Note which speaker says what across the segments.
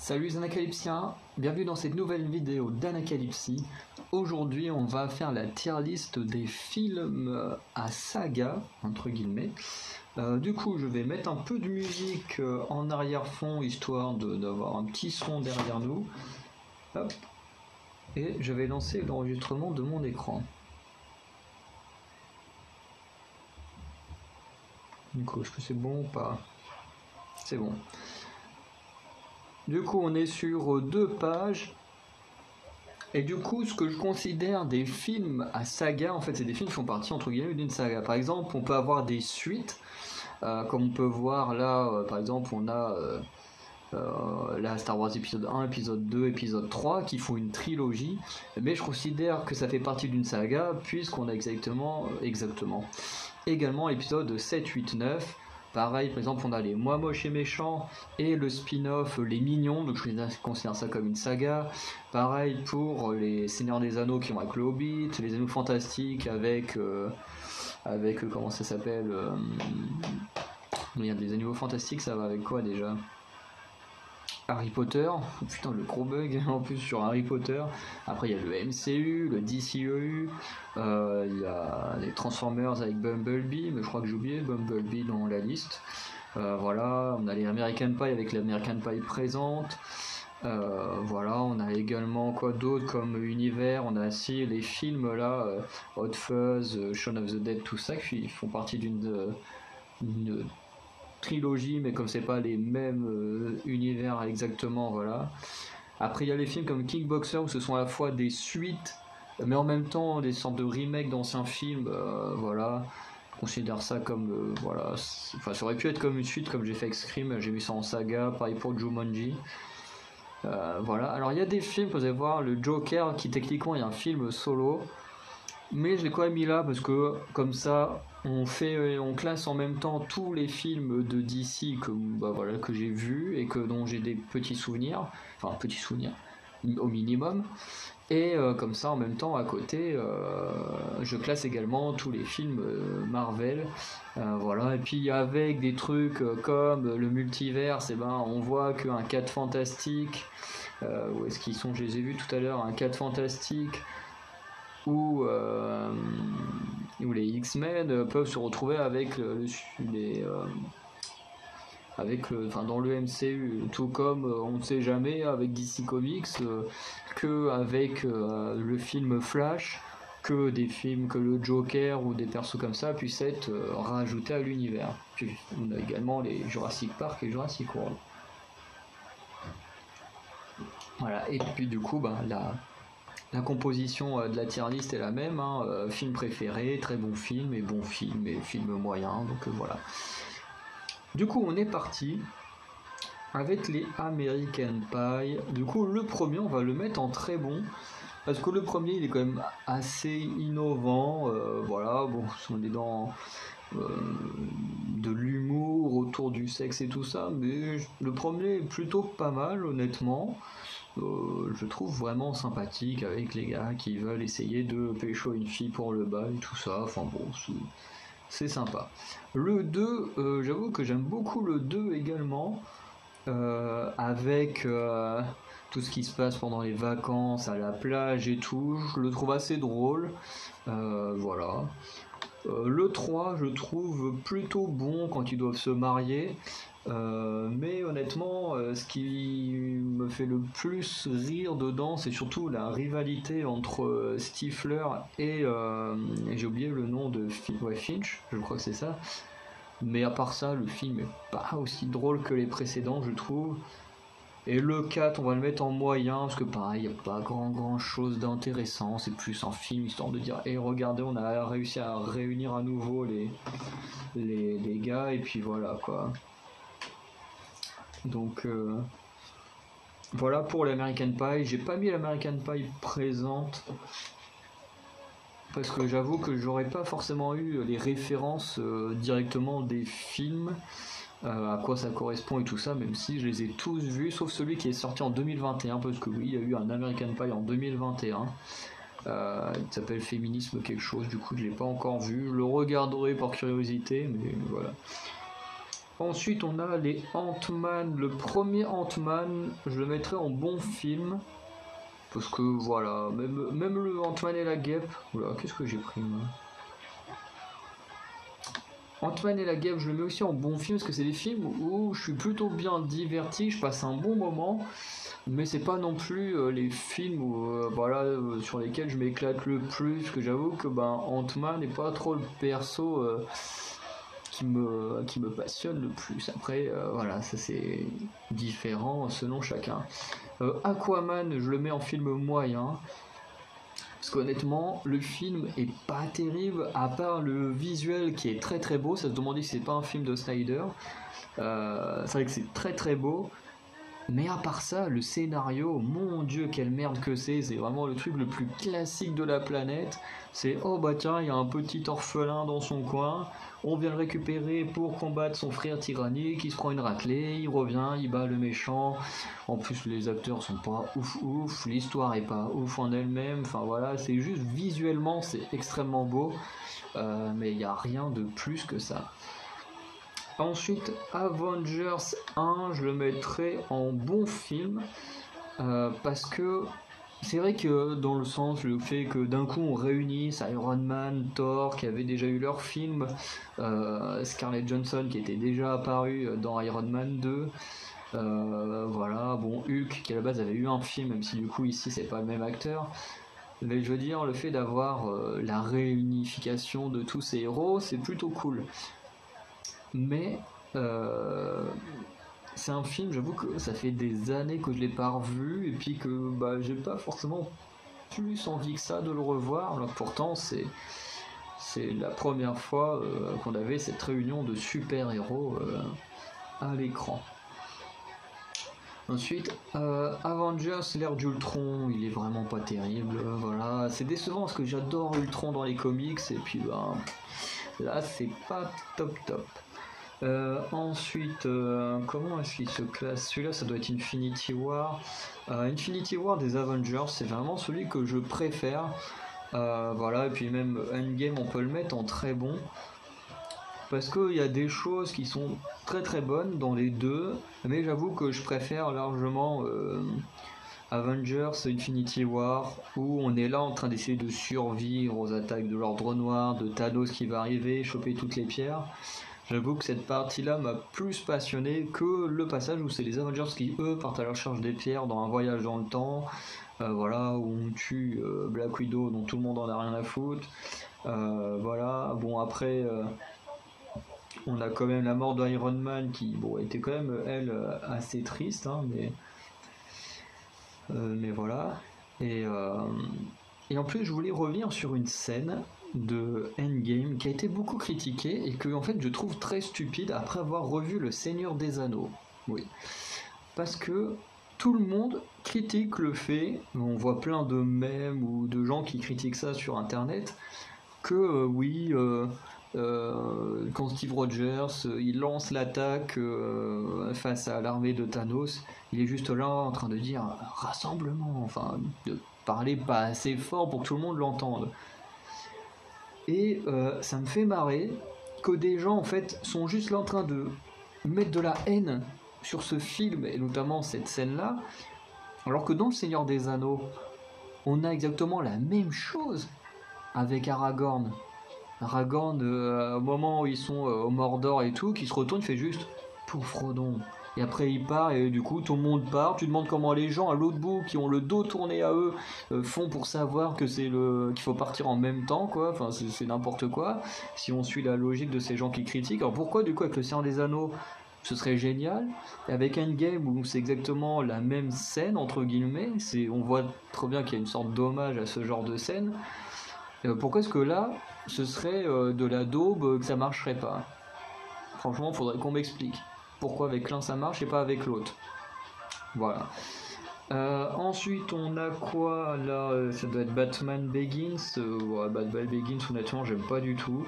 Speaker 1: Salut les Anacalypsiens, bienvenue dans cette nouvelle vidéo d'Anacalypsie. Aujourd'hui on va faire la tier list des films à saga, entre guillemets. Du coup je vais mettre un peu de musique en arrière-fond, histoire d'avoir un petit son derrière nous. Hop. Et je vais lancer l'enregistrement de mon écran. Du coup, est-ce que c'est bon ou pas? C'est bon. Du coup, on est sur 2 pages. Et du coup, ce que je considère des films à saga, en fait, c'est des films qui font partie, entre guillemets, d'une saga. Par exemple, on peut avoir des suites, comme on peut voir là, par exemple, on a là, Star Wars épisode 1, épisode 2, épisode 3, qui font une trilogie. Mais je considère que ça fait partie d'une saga, puisqu'on a également l'épisode 7, 8, 9. Pareil, par exemple, on a les Moi Moche et Méchants et le spin-off Les Mignons, donc je considère ça comme une saga. Pareil pour les Seigneurs des Anneaux qui vont avec le Hobbit, les Anneaux Fantastiques avec comment ça s'appelle les Animaux Fantastiques, ça va avec quoi déjà? Harry Potter, oh putain le gros bug en plus sur Harry Potter. Après il y a le MCU, le DCEU, il y a les Transformers avec Bumblebee, mais je crois que j'ai oublié Bumblebee dans la liste. Voilà, on a les American Pie avec l'American Pie présente. Voilà, on a également quoi d'autre comme univers, on a aussi les films là, Hot Fuzz, Shaun of the Dead, tout ça qui font partie d'une trilogie, mais comme c'est pas les mêmes univers exactement, voilà. Après il y a les films comme Kickboxer où ce sont à la fois des suites mais en même temps des sortes de remakes d'anciens films, voilà. Je considère ça comme voilà, enfin ça aurait pu être comme une suite comme j'ai fait avec Scream, j'ai mis ça en saga, pareil pour Jumanji. Voilà, alors il y a des films, vous allez voir, le Joker qui techniquement est un film solo, mais je l'ai quand même mis là parce que comme ça on classe en même temps tous les films de DC que j'ai vus et dont j'ai des petits souvenirs, au minimum, et comme ça en même temps à côté je classe également tous les films Marvel, voilà. Et puis avec des trucs comme le multiverse, et ben on voit qu'un 4 fantastique, où est-ce qu'ils sont, je les ai vus tout à l'heure, un 4 fantastique où les X-Men peuvent se retrouver avec dans le MCU, tout comme on ne sait jamais avec DC Comics que avec le film Flash, que des films que le Joker ou des persos comme ça puissent être rajoutés à l'univers. Puis on a également les Jurassic Park et Jurassic World. Voilà, et puis du coup la composition de la tier list est la même, hein, film préféré, très bon film et film moyen, donc voilà. Du coup on est parti avec les American Pie. Du coup le premier on va le mettre en très bon, parce que le premier il est quand même assez innovant, voilà, bon on est dans de l'humour autour du sexe et tout ça, mais le premier est plutôt pas mal honnêtement. Je trouve vraiment sympathique avec les gars qui veulent essayer de pécho une fille pour le bal et tout ça, enfin bon, c'est sympa. Le 2, j'avoue que j'aime beaucoup le 2 également, avec tout ce qui se passe pendant les vacances, à la plage et tout, je le trouve assez drôle, voilà. Le 3, je trouve plutôt bon quand ils doivent se marier, mais honnêtement, ce qui me fait le plus rire dedans, c'est surtout la rivalité entre Stifler et j'ai oublié le nom de Finch, je crois que c'est ça. Mais à part ça, le film est pas aussi drôle que les précédents, je trouve. Et le 4, on va le mettre en moyen, parce que pareil, il n'y a pas grand chose d'intéressant, c'est plus un film histoire de dire, hey, regardez, on a réussi à réunir à nouveau les gars, et puis voilà quoi. Donc voilà pour l'American Pie. J'ai pas mis l'American Pie présente, parce que j'avoue que j'aurais pas forcément eu les références directement des films. À quoi ça correspond et tout ça, même si je les ai tous vus, sauf celui qui est sorti en 2021, parce que oui, il y a eu un American Pie en 2021, il s'appelle Féminisme quelque chose, du coup je l'ai pas encore vu, je le regarderai par curiosité, mais voilà. Ensuite, on a les Ant-Man. Le premier Ant-Man, je le mettrais en bon film. Parce que voilà, même le Ant-Man et la guêpe. Oula, qu'est-ce que j'ai pris moi? Ant-Man et la guêpe, je le mets aussi en bon film parce que c'est des films où je suis plutôt bien diverti, je passe un bon moment. Mais c'est pas non plus les films sur lesquels je m'éclate le plus. Que j'avoue que Ant-Man n'est pas trop le perso qui me passionne le plus. Après, voilà, ça c'est différent selon chacun. Aquaman, je le mets en film moyen. Parce qu'honnêtement, le film est pas terrible, à part le visuel qui est très très beau. Ça se demandait si c'est pas un film de Snyder. C'est vrai que c'est très très beau. Mais à part ça, le scénario, mon dieu, quelle merde que c'est vraiment le truc le plus classique de la planète. C'est oh bah tiens, il y a un petit orphelin dans son coin, on vient le récupérer pour combattre son frère tyrannique, il se prend une raclée, il revient, il bat le méchant. En plus, les acteurs sont pas ouf, l'histoire est pas ouf en elle-même. Enfin voilà, c'est juste visuellement, c'est extrêmement beau, mais il n'y a rien de plus que ça. Ensuite, Avengers 1, je le mettrai en bon film parce que c'est vrai que dans le sens, le fait que d'un coup on réunisse Iron Man, Thor, qui avaient déjà eu leur film, Scarlett Johansson qui était déjà apparue dans Iron Man 2, voilà, bon, Hulk qui à la base avait eu un film, même si du coup ici c'est pas le même acteur. Mais je veux dire, le fait d'avoir la réunification de tous ces héros, c'est plutôt cool. Mais c'est un film, j'avoue que ça fait des années que je l'ai pas revu et puis que j'ai pas forcément plus envie que ça de le revoir. Alors pourtant c'est la première fois qu'on avait cette réunion de super-héros à l'écran. Ensuite, Avengers, l'ère d'Ultron, il est vraiment pas terrible. Voilà, c'est décevant parce que j'adore Ultron dans les comics et puis là c'est pas top. Ensuite, comment est-ce qu'il se classe? Celui-là, ça doit être Infinity War. Infinity War des Avengers, c'est vraiment celui que je préfère. Voilà, et puis même Endgame, on peut le mettre en très bon. Parce qu'il y a des choses qui sont très très bonnes dans les deux, mais j'avoue que je préfère largement Avengers Infinity War, où on est là en train d'essayer de survivre aux attaques de l'Ordre Noir, de Thanos qui va arriver, choper toutes les pierres. J'avoue que cette partie-là m'a plus passionné que le passage où c'est les Avengers qui, eux, partent à la recherche des pierres dans un voyage dans le temps, voilà, où on tue Black Widow, dont tout le monde en a rien à foutre. Voilà, bon, après, on a quand même la mort d'Iron Man qui, bon, était quand même, elle, assez triste, hein, mais voilà. Et en plus, je voulais revenir sur une scène de Endgame qui a été beaucoup critiquée et que en fait je trouve très stupide après avoir revu Le Seigneur des Anneaux. Oui. Parce que tout le monde critique le fait, on voit plein de mèmes ou de gens qui critiquent ça sur internet, que quand Steve Rogers il lance l'attaque face à l'armée de Thanos, il est juste là en train de dire rassemblement, enfin de parler pas assez fort pour que tout le monde l'entende. Et ça me fait marrer que des gens en fait sont juste là en train de mettre de la haine sur ce film et notamment cette scène-là, alors que dans Le Seigneur des Anneaux, on a exactement la même chose avec Aragorn. Aragorn, au moment où ils sont au Mordor et tout, qui se retourne, fait juste pour Frodon. Et après il part et du coup tout le monde part. Tu demandes comment les gens à l'autre bout qui ont le dos tourné à eux font pour savoir que qu'il faut partir en même temps, quoi. Enfin c'est n'importe quoi. Si on suit la logique de ces gens qui critiquent. Alors pourquoi du coup avec Le Seigneur des Anneaux ce serait génial, et avec Endgame où c'est exactement la même scène entre guillemets, on voit trop bien qu'il y a une sorte d'hommage à ce genre de scène. Pourquoi est-ce que là ce serait de la daube, que ça marcherait pas? Franchement, faudrait qu'on m'explique. Pourquoi avec l'un ça marche et pas avec l'autre? Voilà. Ensuite, on a quoi là? Ça doit être Batman Begins. Ouais, Batman Begins, honnêtement, j'aime pas du tout.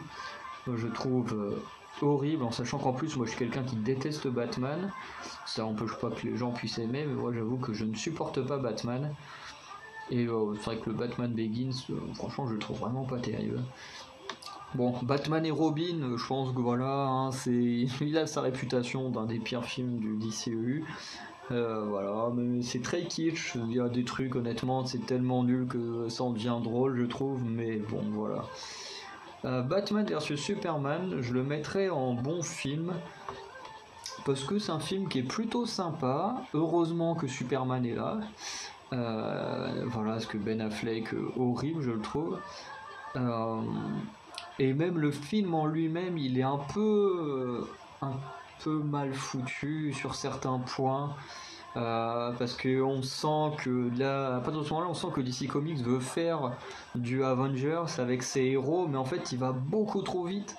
Speaker 1: Je trouve horrible, en sachant qu'en plus, moi je suis quelqu'un qui déteste Batman. Ça empêche pas que les gens puissent aimer, mais moi j'avoue que je ne supporte pas Batman. Et c'est vrai que le Batman Begins, franchement, je le trouve vraiment pas terrible. Bon, Batman et Robin, je pense que voilà, hein, il a sa réputation d'un des pires films du DCEU. Voilà, mais c'est très kitsch, il y a des trucs, honnêtement, c'est tellement nul que ça en devient drôle, je trouve, mais bon, voilà. Batman vs Superman, je le mettrais en bon film, parce que c'est un film qui est plutôt sympa, heureusement que Superman est là. Voilà, parce que Ben Affleck, horrible, je le trouve. Euh, et même le film en lui-même, il est un peu mal foutu sur certains points. Parce que on sent que là, à partir de ce moment-là, on sent que DC Comics veut faire du Avengers avec ses héros, mais en fait, il va beaucoup trop vite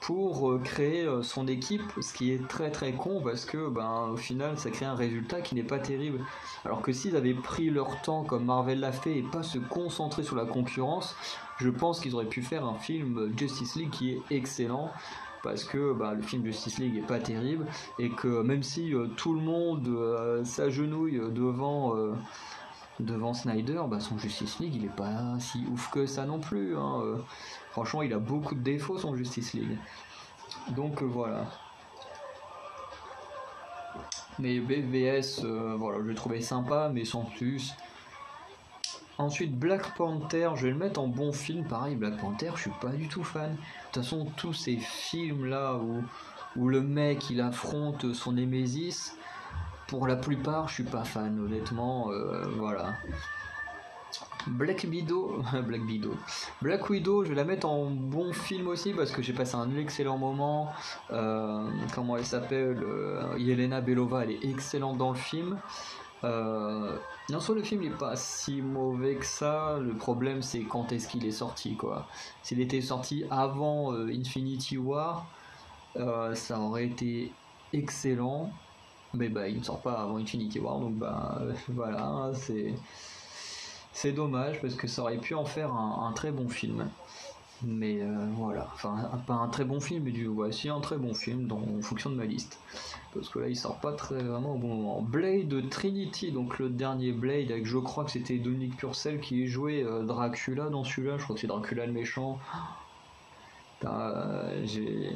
Speaker 1: pour créer son équipe, ce qui est très très con parce que ben au final ça crée un résultat qui n'est pas terrible. Alors que s'ils avaient pris leur temps comme Marvel l'a fait et pas se concentrer sur la concurrence, je pense qu'ils auraient pu faire un film Justice League qui est excellent parce que bah, le film Justice League est pas terrible et que même si tout le monde s'agenouille devant Snyder, bah, son Justice League il est pas si ouf que ça non plus, hein. Franchement il a beaucoup de défauts son Justice League. Donc voilà. Mais BVS, voilà, je l'ai trouvé sympa, mais sans plus. Ensuite, Black Panther, je vais le mettre en bon film. Pareil, Black Panther, je suis pas du tout fan. De toute façon, tous ces films-là où le mec il affronte son Némésis, pour la plupart, je suis pas fan, honnêtement. Voilà. Black Widow, Black Widow, je vais la mettre en bon film aussi parce que j'ai passé un excellent moment. Comment elle s'appelle, Yelena Belova, elle est excellente dans le film. Non, sur le film, il est pas si mauvais que ça. Le problème, c'est quand est-ce qu'il est sorti, quoi. S'il était sorti avant Infinity War, ça aurait été excellent. Mais bah, il ne sort pas avant Infinity War, donc bah voilà, hein, c'est dommage parce que ça aurait pu en faire un très bon film. Mais voilà, enfin pas un très bon film, mais voici un très bon film en fonction de ma liste. Parce que là il sort pas très vraiment au bon moment. Blade Trinity, donc le dernier Blade, avec je crois que c'était Dominique Purcell qui jouait Dracula dans celui-là, je crois que c'est Dracula le méchant. J'ai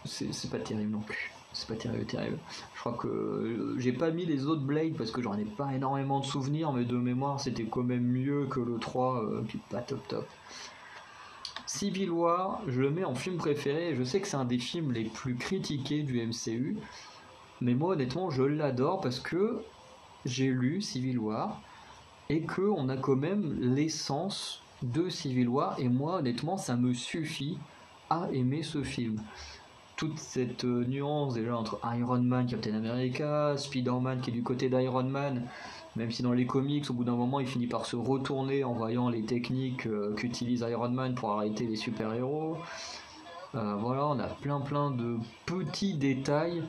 Speaker 1: c'est pas terrible non plus. C'est pas terrible. Je crois que j'ai pas mis les autres Blade parce que j'en ai pas énormément de souvenirs, mais de mémoire c'était quand même mieux que le 3 qui est pas top. Civil War, je le mets en film préféré. Je sais que c'est un des films les plus critiqués du MCU, mais moi honnêtement je l'adore parce que j'ai lu Civil War et que on a quand même l'essence de Civil War et moi honnêtement ça me suffit à aimer ce film. Toute cette nuance déjà entre Iron Man, Captain America, Spider-Man qui est du côté d'Iron Man, même si dans les comics, au bout d'un moment, il finit par se retourner en voyant les techniques qu'utilise Iron Man pour arrêter les super-héros. Voilà, on a plein de petits détails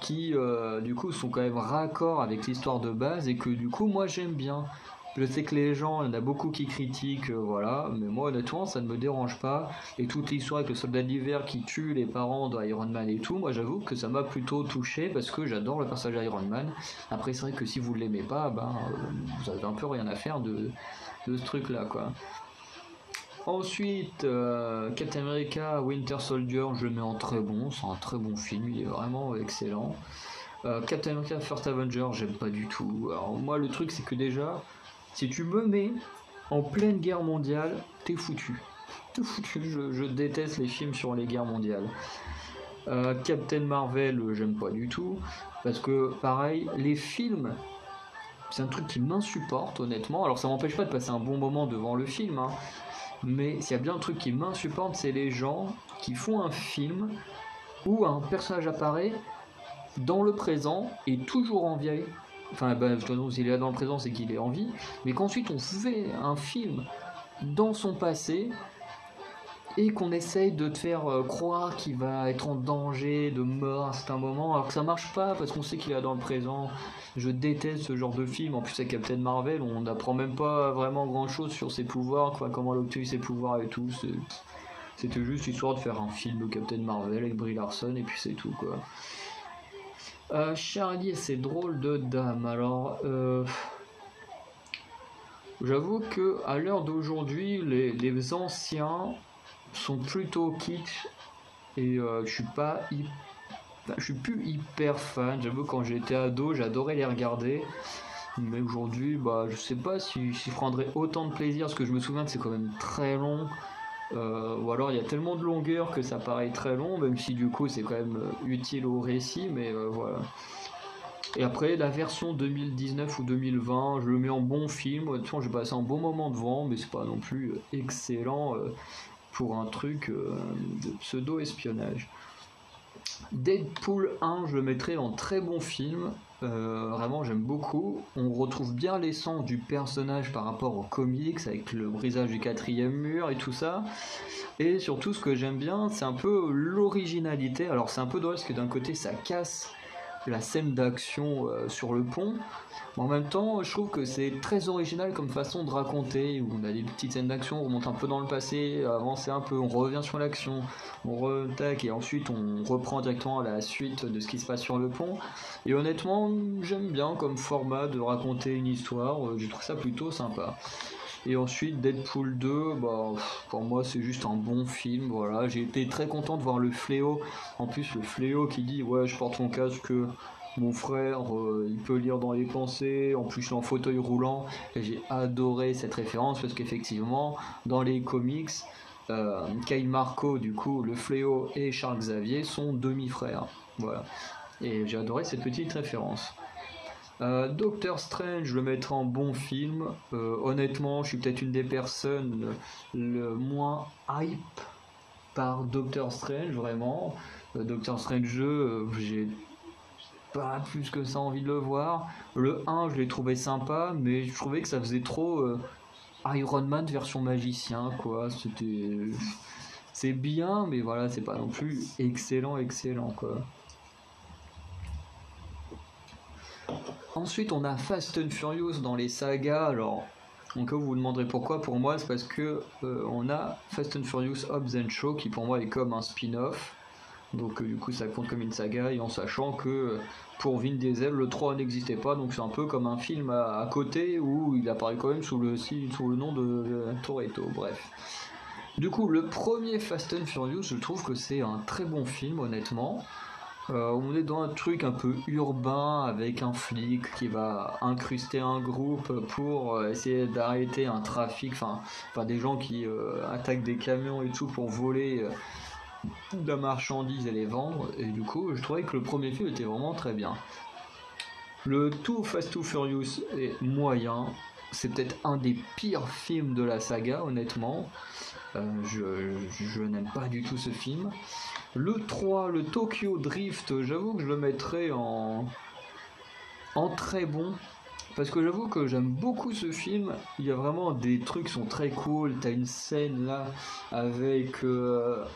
Speaker 1: qui, du coup, sont quand même raccords avec l'histoire de base et que, du coup, moi, j'aime bien. Je sais que les gens, il y en a beaucoup qui critiquent, voilà, mais moi honnêtement ça ne me dérange pas. Et toute l'histoire avec le soldat d'hiver qui tue les parents d'Iron Man et tout, moi j'avoue que ça m'a plutôt touché parce que j'adore le personnage d'Iron Man. Après c'est vrai que si vous ne l'aimez pas, ben vous avez un peu rien à faire de ce truc là quoi. Ensuite, Captain America Winter Soldier, je le mets en très bon, c'est un très bon film, il est vraiment excellent. Captain America First Avenger, j'aime pas du tout. Alors moi le truc c'est que déjà, si tu me mets en pleine guerre mondiale, t'es foutu. T'es foutu, je déteste les films sur les guerres mondiales. Captain Marvel, j'aime pas du tout. Parce que, pareil, les films, c'est un truc qui m'insupporte, honnêtement. Alors, ça m'empêche pas de passer un bon moment devant le film, hein. Mais s'il y a bien un truc qui m'insupporte, c'est les gens qui font un film où un personnage apparaît dans le présent et toujours en vieille. Enfin, bah, s'il est là dans le présent, c'est qu'il est en vie. Mais qu'ensuite on fait un film dans son passé et qu'on essaye de te faire croire qu'il va être en danger de mort à un certain moment, alors que ça marche pas parce qu'on sait qu'il est là dans le présent. Je déteste ce genre de film. En plus, avec Captain Marvel, on n'apprend même pas vraiment grand chose sur ses pouvoirs, quoi, comment elle obtient ses pouvoirs et tout. C'était juste histoire de faire un film de Captain Marvel avec Brie Larson et puis c'est tout, quoi. Charlie et ses drôles de dames. Alors, J'avoue que à l'heure d'aujourd'hui, les anciens sont plutôt kitsch et je suis plus hyper fan. J'avoue quand j'étais ado, j'adorais les regarder. Mais aujourd'hui, bah, je sais pas si je prendrais autant de plaisir, parce que je me souviens que c'est quand même très long. Ou alors il y a tellement de longueur que ça paraît très long, même si du coup c'est quand même utile au récit, mais voilà. Et après, la version 2019 ou 2020, je le mets en bon film. Honnêtement, j'ai passé un bon moment devant, mais c'est pas non plus excellent pour un truc de pseudo-espionnage. Deadpool 1, je le mettrais en très bon film. Vraiment, j'aime beaucoup. On retrouve bien l'essence du personnage par rapport aux comics, avec le brisage du quatrième mur et tout ça. Et surtout, ce que j'aime bien, c'est un peu l'originalité. Alors, c'est un peu drôle parce que d'un côté, ça casse la scène d'action sur le pont. Mais en même temps, je trouve que c'est très original comme façon de raconter, où on a des petites scènes d'action, on remonte un peu dans le passé, avance un peu, on revient sur l'action, on retaque et ensuite on reprend directement la suite de ce qui se passe sur le pont. Et honnêtement, j'aime bien comme format de raconter une histoire, je trouve ça plutôt sympa. Et ensuite Deadpool 2, bah, pour moi c'est juste un bon film, voilà. J'ai été très content de voir le fléau, en plus le fléau qui dit ouais je porte mon casque, mon frère il peut lire dans les pensées, en plus je suis en fauteuil roulant, et j'ai adoré cette référence parce qu'effectivement dans les comics, Kyle Marco du coup, le fléau et Charles Xavier sont demi-frères, voilà. Et j'ai adoré cette petite référence. Doctor Strange, je le mettrai en bon film. Honnêtement, je suis peut-être une des personnes le moins hype par Doctor Strange, vraiment. Doctor Strange 2, j'ai pas plus que ça envie de le voir. Le 1, je l'ai trouvé sympa, mais je trouvais que ça faisait trop Iron Man version magicien, quoi. C'est bien, mais voilà, c'est pas non plus excellent, quoi. Ensuite, on a Fast and Furious dans les sagas. Alors, en cas où vous vous demanderez pourquoi, pour moi, c'est parce que on a Fast and Furious Hobbs and Shaw qui pour moi est comme un spin-off. Donc du coup, ça compte comme une saga et en sachant que pour Vin Diesel, le 3 n'existait pas. Donc c'est un peu comme un film à côté où il apparaît quand même sous le nom de Toretto. Bref. Du coup, le premier Fast and Furious, je trouve que c'est un très bon film, honnêtement. On est dans un truc un peu urbain avec un flic qui va incruster un groupe pour essayer d'arrêter un trafic, enfin des gens qui attaquent des camions et tout pour voler de la marchandise et les vendre. Et du coup, je trouvais que le premier film était vraiment très bien. Le Too Fast Too Furious est moyen. C'est peut-être un des pires films de la saga, honnêtement. Je n'aime pas du tout ce film. Le 3, le Tokyo Drift, j'avoue que je le mettrais en très bon. Parce que j'avoue que j'aime beaucoup ce film. Il y a vraiment des trucs qui sont très cool. T'as une scène là avec le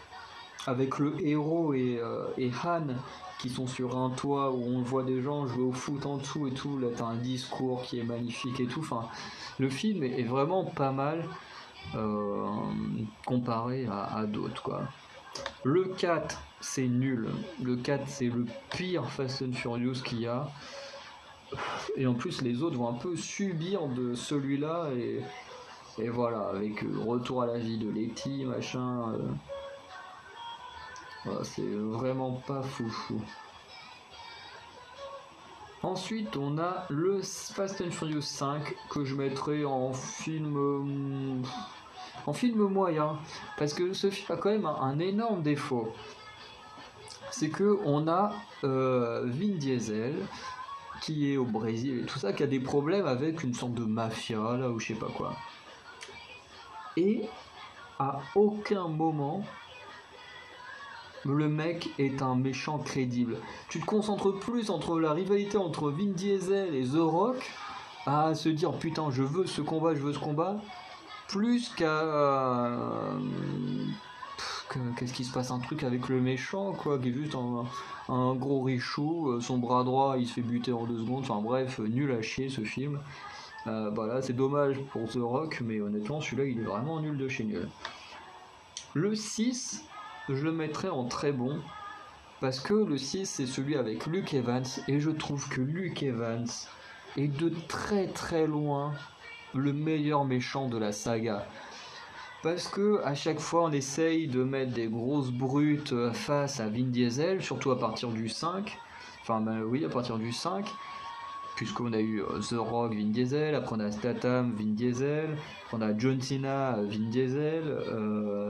Speaker 1: héros et Han qui sont sur un toit où on voit des gens jouer au foot en dessous et tout. Là, t'as un discours qui est magnifique et tout. Enfin, le film est vraiment pas mal comparé à d'autres, quoi. Le 4, c'est nul. Le 4, c'est le pire Fast and Furious qu'il y a. Et en plus, les autres vont un peu subir de celui-là. Et voilà, avec retour à la vie de Letty, machin. Voilà, c'est vraiment pas foufou. Ensuite, on a le Fast and Furious 5 que je mettrai en film moyen, parce que ce film a quand même un énorme défaut. C'est que on a Vin Diesel qui est au Brésil et tout ça, qui a des problèmes avec une sorte de mafia là ou je sais pas quoi. Et à aucun moment le mec est un méchant crédible. Tu te concentres plus entre la rivalité entre Vin Diesel et The Rock à se dire putain je veux ce combat, plus qu'est-ce qui se passe un truc avec le méchant quoi, qui est juste un gros richou, son bras droit il se fait buter en 2 secondes, enfin bref, nul à chier ce film. Voilà, c'est dommage pour The Rock, mais honnêtement celui-là il est vraiment nul de chez nul. Le 6, je le mettrais en très bon, parce que le 6 c'est celui avec Luke Evans, et je trouve que Luke Evans est de très très loin le meilleur méchant de la saga. Parce que à chaque fois on essaye de mettre des grosses brutes face à Vin Diesel, surtout à partir du 5. Enfin oui, à partir du 5. Puisqu'on a eu The Rock, Vin Diesel, après on a Statham, Vin Diesel, après on a John Cena, Vin Diesel,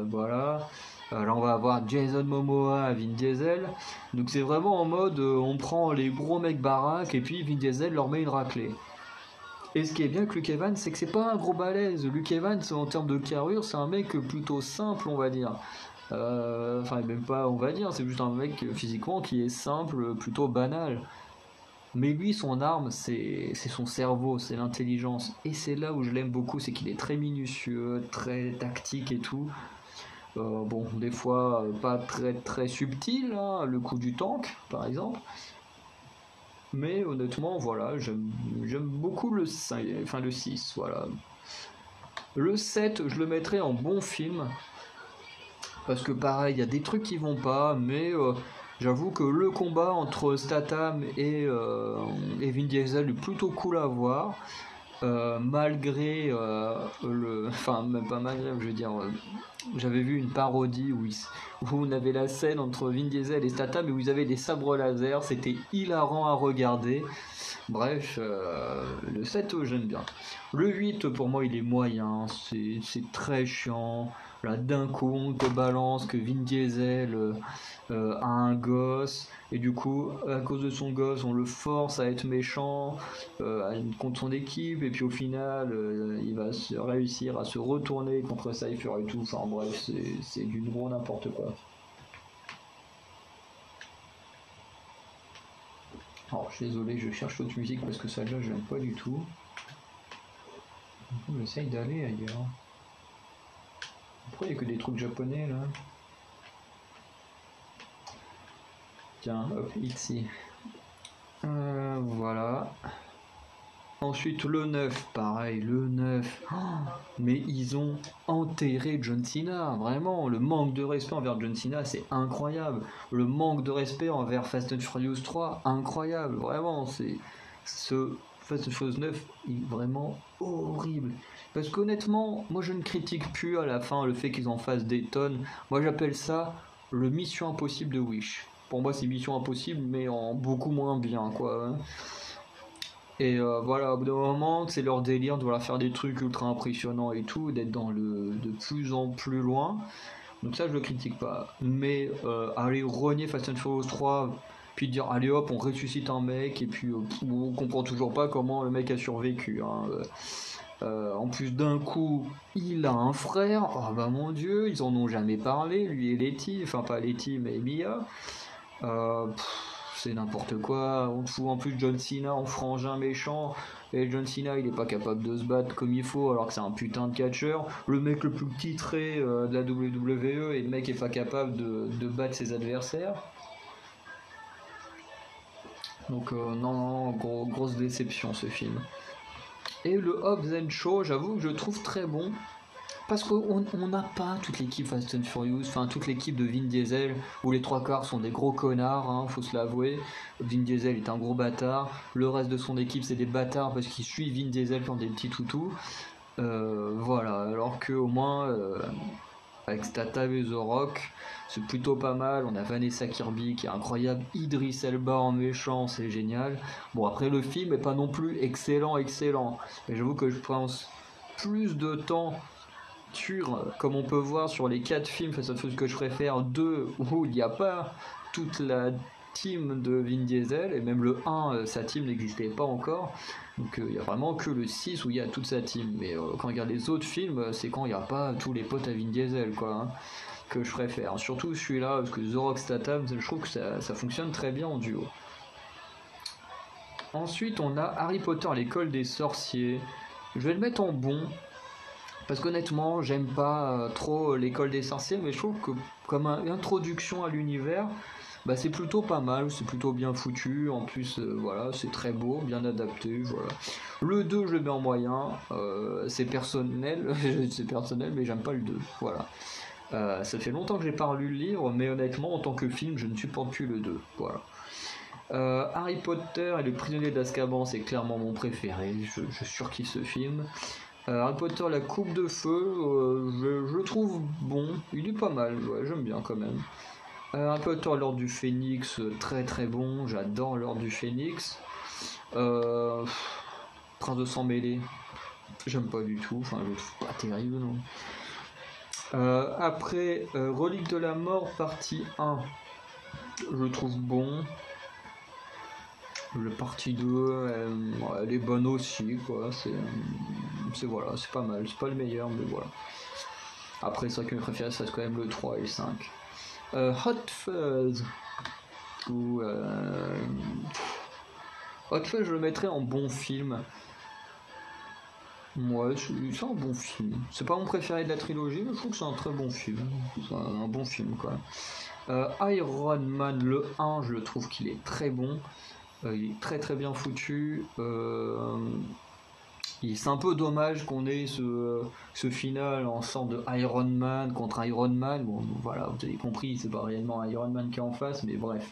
Speaker 1: voilà. Là on va avoir Jason Momoa, Vin Diesel. Donc c'est vraiment en mode on prend les gros mecs baraques et puis Vin Diesel leur met une raclée. Et ce qui est bien avec Luke Evans, c'est que c'est pas un gros balèze. Luke Evans, en termes de carrure, c'est un mec plutôt simple, on va dire. Enfin, même pas, on va dire, c'est juste un mec physiquement qui est simple, plutôt banal. Mais lui, son arme, c'est son cerveau, c'est l'intelligence. Et c'est là où je l'aime beaucoup, c'est qu'il est très minutieux, très tactique et tout. Bon, des fois, pas très très subtil, hein, le coup du tank, par exemple. Mais honnêtement, voilà, j'aime beaucoup le 5, enfin le 6, voilà. Le 7, je le mettrais en bon film. Parce que pareil, il y a des trucs qui vont pas, mais j'avoue que le combat entre Statham et Vin Diesel est plutôt cool à voir. Malgré le. Enfin, même pas malgré, je veux dire. J'avais vu une parodie où on avait la scène entre Vin Diesel et Statham et où ils avaient des sabres laser. C'était hilarant à regarder. Bref, le 7, j'aime bien. Le 8, pour moi, il est moyen. C'est très chiant. Là, d'un coup, on te balance que Vin Diesel a un gosse. Et du coup, à cause de son gosse, on le force à être méchant contre son équipe. Et puis au final, il va réussir à se retourner contre Cypher et tout. Enfin bref, c'est du gros n'importe quoi. Alors, je suis désolé, je cherche autre musique parce que celle-là, je n'aime pas du tout. J'essaye d'aller ailleurs. Pourquoi il n'y a que des trucs japonais là? Tiens, hop, ici. Voilà. Ensuite, le 9, pareil, le 9. Oh, mais ils ont enterré John Cena, vraiment. Le manque de respect envers John Cena, c'est incroyable. Le manque de respect envers Fast and Furious 3, incroyable. Vraiment, ce Fast and Furious 9 est vraiment horrible. Parce qu'honnêtement, moi je ne critique plus à la fin le fait qu'ils en fassent des tonnes. Moi j'appelle ça le Mission Impossible de Wish. Pour moi c'est Mission Impossible, mais en beaucoup moins bien, quoi. Et voilà, au bout d'un moment, c'est leur délire de vouloir faire des trucs ultra impressionnants et tout, d'être dans le de plus en plus loin. Donc ça, je le critique pas. Mais aller renier Fast and Furious 3, puis dire allez hop, on ressuscite un mec, et puis on comprend toujours pas comment le mec a survécu. Hein. En plus d'un coup, il a un frère. Oh bah mon dieu, ils en ont jamais parlé, lui et Letty, enfin pas Letty mais Mia. C'est n'importe quoi. On fout en plus John Cena en frangin méchant. Et John Cena, il est pas capable de se battre comme il faut, alors que c'est un putain de catcheur. Le mec le plus titré de la WWE, et le mec est pas capable de battre ses adversaires. Donc non, grosse déception ce film. Et le Hobbs and Shaw, j'avoue que je trouve très bon. Parce qu'on n'a pas toute l'équipe Fast and Furious, enfin toute l'équipe de Vin Diesel, où les trois quarts sont des gros connards, hein, faut se l'avouer. Vin Diesel est un gros bâtard, le reste de son équipe c'est des bâtards parce qu'ils suivent Vin Diesel comme des petits toutous. Voilà, alors qu'au moins, avec Statham et The Rock, c'est plutôt pas mal. On a Vanessa Kirby qui est incroyable, Idris Elba en méchant, c'est génial. Bon, après le film est pas non plus excellent. Et j'avoue que je pense plus de temps comme on peut voir sur les 4 films Fast and Furious que je préfère, 2 où il n'y a pas toute la team de Vin Diesel, et même le 1, sa team n'existait pas encore, donc il n'y a vraiment que le 6 où il y a toute sa team, mais quand on regarde les autres films, c'est quand il n'y a pas tous les potes à Vin Diesel, quoi, hein, que je préfère, surtout celui-là, parce que The Rock Statham, je trouve que ça fonctionne très bien en duo. Ensuite on a Harry Potter, l'école des sorciers. Je vais le mettre en bon, parce qu'honnêtement, j'aime pas trop l'école des sorciers, mais je trouve que comme introduction à l'univers, bah, c'est plutôt pas mal, c'est plutôt bien foutu. En plus, voilà, c'est très beau, bien adapté. Voilà. Le 2, je le mets en moyen. C'est personnel, mais j'aime pas le 2. Voilà. Ça fait longtemps que j'ai pas lu le livre, mais honnêtement, en tant que film, je ne supporte plus le 2. Voilà. Harry Potter et le prisonnier d'Azkaban, c'est clairement mon préféré. Je surkiffe ce film. Harry Potter, la coupe de feu, je le trouve bon, il est pas mal, ouais, j'aime bien quand même. Harry Potter, l'Ordre du Phénix, très très bon, j'adore l'Ordre du Phénix. Euh, Prince de sang mêlé, j'aime pas du tout, enfin je le trouve pas terrible non. Après, Relique de la mort, partie 1, je le trouve bon. Le partie 2, elle est bonne aussi, quoi. Voilà, c'est pas mal. C'est pas le meilleur, mais voilà. Après, c'est vrai que mes préférés, ça reste quand même le 3 et le 5. Hot Fuzz. Ou, Hot Fuzz, je le mettrais en bon film. Ouais, c'est un bon film. C'est pas mon préféré de la trilogie, mais je trouve que c'est un très bon film. C'est un bon film, quoi. Iron Man, le 1, je le trouve qu'il est très bon. Il est très très bien foutu. C'est un peu dommage qu'on ait ce final en sorte de Iron Man contre Iron Man. Bon, voilà, vous avez compris, c'est pas réellement Iron Man qui est en face, mais bref,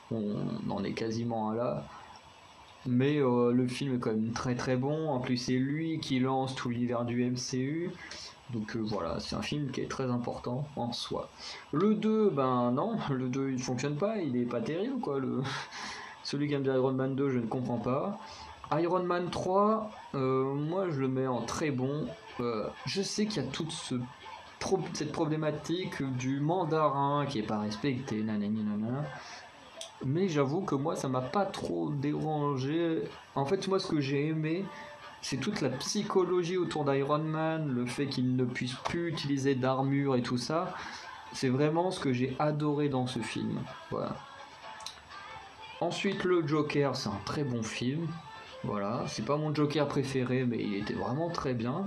Speaker 1: on en est quasiment à là. Mais le film est quand même très très bon. En plus, c'est lui qui lance tout l'univers du MCU. Donc voilà, c'est un film qui est très important en soi. Le 2, ben non, le 2 il fonctionne pas, il est pas terrible quoi. Celui qui aime bien Iron Man 2, je ne comprends pas. Iron Man 3, moi je le mets en très bon. Je sais qu'il y a toute cette problématique du mandarin qui est pas respecté, nanani nanana. Mais j'avoue que moi ça m'a pas trop dérangé. En fait, moi ce que j'ai aimé, c'est toute la psychologie autour d'Iron Man, le fait qu'il ne puisse plus utiliser d'armure et tout ça. C'est vraiment ce que j'ai adoré dans ce film. Voilà. Ensuite, le Joker, c'est un très bon film. Voilà, c'est pas mon Joker préféré, mais il était vraiment très bien.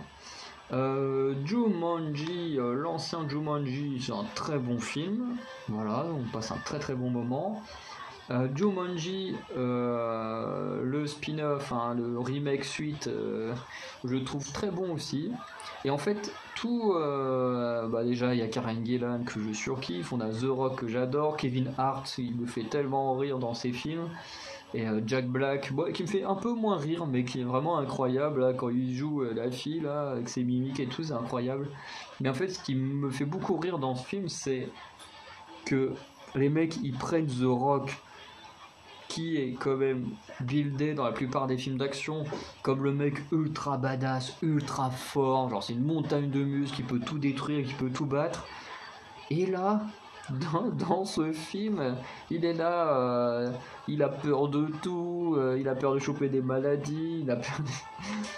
Speaker 1: Jumanji, l'ancien Jumanji, c'est un très bon film. Voilà, on passe un très très bon moment. Jumanji, le spin-off, hein, le remake suite, je le trouve très bon aussi. Et en fait, tout, déjà il y a Karen Gillan que je surkiffe, on a The Rock que j'adore, Kevin Hart, il me fait tellement rire dans ses films. Et Jack Black, qui me fait un peu moins rire, mais qui est vraiment incroyable là, quand il joue la fille là, avec ses mimiques et tout, c'est incroyable. Mais en fait, ce qui me fait beaucoup rire dans ce film, c'est que les mecs ils prennent The Rock, qui est quand même buildé dans la plupart des films d'action comme le mec ultra badass, ultra fort, genre c'est une montagne de muscles qui peut tout détruire, qui peut tout battre. Et là, dans ce film, il est là, il a peur de tout, il a peur de choper des maladies,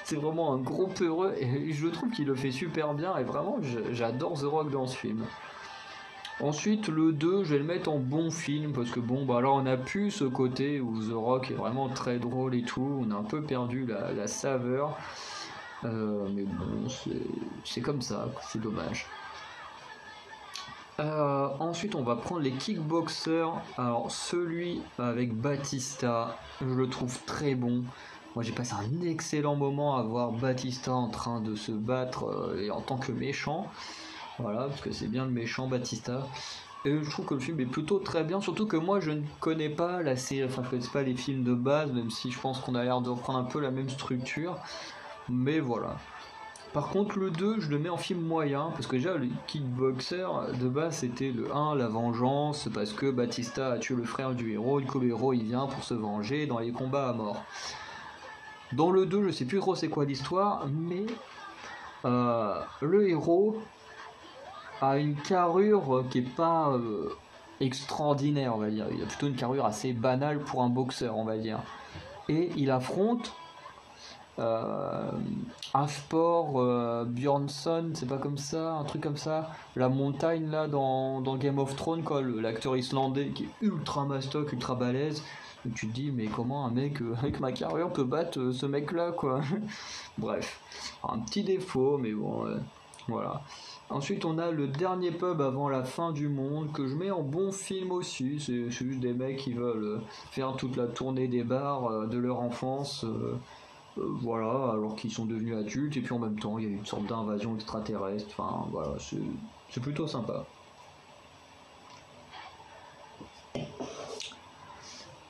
Speaker 1: c'est vraiment un gros peureux, et je trouve qu'il le fait super bien, et vraiment, j'adore The Rock dans ce film. Ensuite, le 2, je vais le mettre en bon film, parce que bon, bah là, on a plus ce côté où The Rock est vraiment très drôle et tout, on a un peu perdu la saveur, mais bon, c'est comme ça, c'est dommage. Ensuite, on va prendre les kickboxers. Alors, celui avec Batista, je le trouve très bon. Moi, j'ai passé un excellent moment à voir Batista en train de se battre et en tant que méchant. Voilà, parce que c'est bien le méchant Batista. Et je trouve que le film est plutôt très bien, surtout que moi je ne connais pas la série, enfin je connais pas les films de base, même si je pense qu'on a l'air de reprendre un peu la même structure. Mais voilà. Par contre, le 2, je le mets en film moyen, parce que déjà, le Kickboxer, de base, c'était le 1, la vengeance, parce que Batista a tué le frère du héros, et que le héros, il vient pour se venger dans les combats à mort. Dans le 2, je sais plus trop c'est quoi l'histoire, mais le héros a une carrure qui est pas extraordinaire, on va dire. Il a plutôt une carrure assez banale pour un boxeur, on va dire. Et il affronte Aspor Bjornsson, c'est pas comme ça, un truc comme ça, la montagne là dans Game of Thrones, quoi, l'acteur islandais qui est ultra mastoc, ultra balèze. Et tu te dis, mais comment un mec avec ma carrure peut battre ce mec là, quoi. Bref, un petit défaut, mais bon, voilà. Ensuite, on a le dernier pub avant la fin du monde que je mets en bon film aussi. C'est juste des mecs qui veulent faire toute la tournée des bars de leur enfance. Voilà, alors qu'ils sont devenus adultes, et puis en même temps, il y a une sorte d'invasion extraterrestre. Enfin, voilà, c'est plutôt sympa.